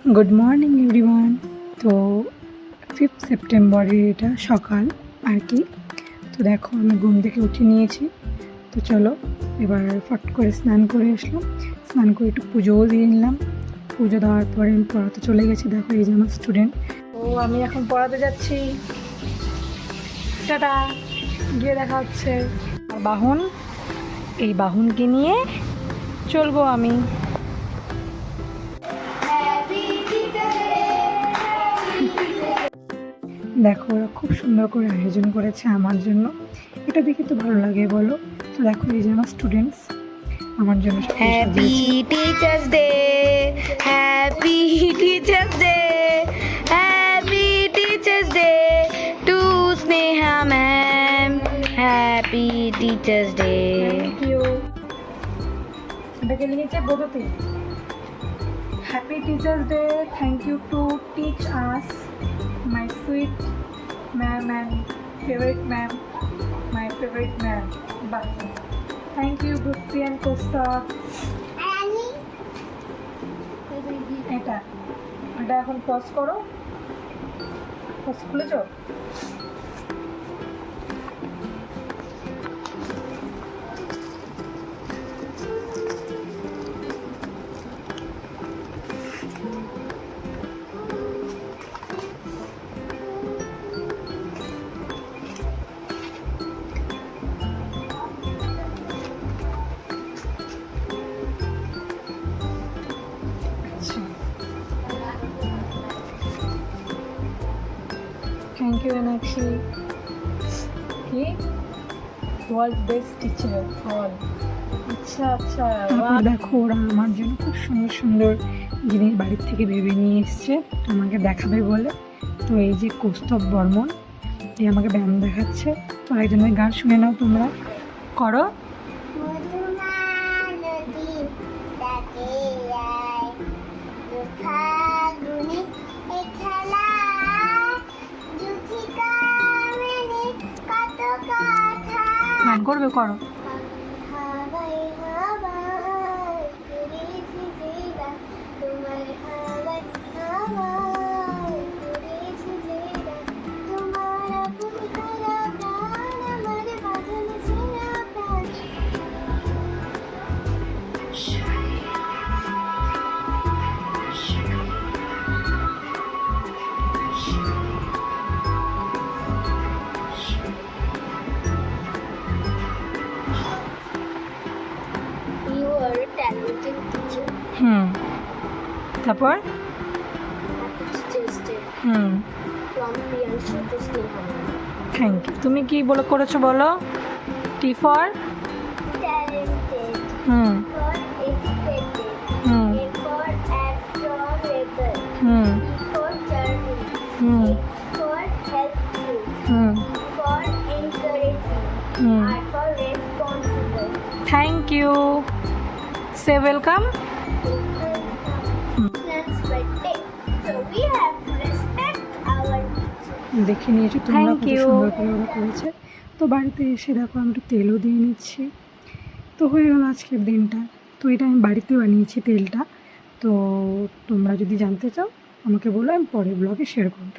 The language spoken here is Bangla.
Good morning everyone. तो 5 সেপ্টেম্বরের এটা সকাল আর কি। তো দেখো আমি ঘুম থেকে উঠে নিয়েছি। তো চলো এবার ফট করে স্নান করে আসলাম, স্নান করে একটু পুজোও দিয়ে নিলাম। পুজো দেওয়ার পরে আমি পড়াতে চলে গেছি। দেখো এই যে আমার স্টুডেন্ট। তো আমি এখন পড়াতে যাচ্ছি। টাটা, গিয়ে দেখা হচ্ছে। আর বাহন, এই বাহনকে নিয়ে চলবো আমি। দেখো ওরা খুব সুন্দর করে আয়োজন করেছে আমার জন্য, এটা দেখে তো ভালো লাগে বলো। তো দেখো এই যে আমার স্টুডেন্টস আমার জন্য happy teachers day, happy teachers day, happy teachers day to Sneha ma'am, happy teachers day. Thank you. এটাকে লিখেছে বোধতে। Happy teachers day, thank you to teach us my sweet ma'am and favorite ma'am, my favorite ma'am. But thank you Gupti and Costa. এটা এটা এখন পজ করো, পজ খুলেছো? Thank you Enakshi. কি ওয়ার্ল্ড বেস্ট টিচার অল। আচ্ছা আচ্ছা, দেখো ওরা আমার জন্য খুব সুন্দর সুন্দর জিনিস বাড়ির থেকে ভেবে নিয়ে এসছে আমাকে দেখাবে বলে। তো এই যে কৌস্তব বর্মন, এই আমাকে ব্যায়াম দেখাচ্ছে। তো একজনের গান শুনে নাও তোমরা, করো। গান করবে, করো। তারপর থ্যাংক ইউ। তুমি কি বলে করেছো বলো? T for hmm hmm hmm hmm hmm thank you. Say welcome. দেখে নিয়েছো তোমরা কত সুন্দর করে ওরা করেছে। তো বাড়িতে এসে দেখো আমি একটু তেলও দিয়ে নিচ্ছি। তো হয়ে গেল আজকের দিনটা। তো এটা আমি বাড়িতে বানিয়েছি তেলটা। তো তোমরা যদি জানতে চাও আমাকে বলো, আমি পরের ব্লগে শেয়ার করবো।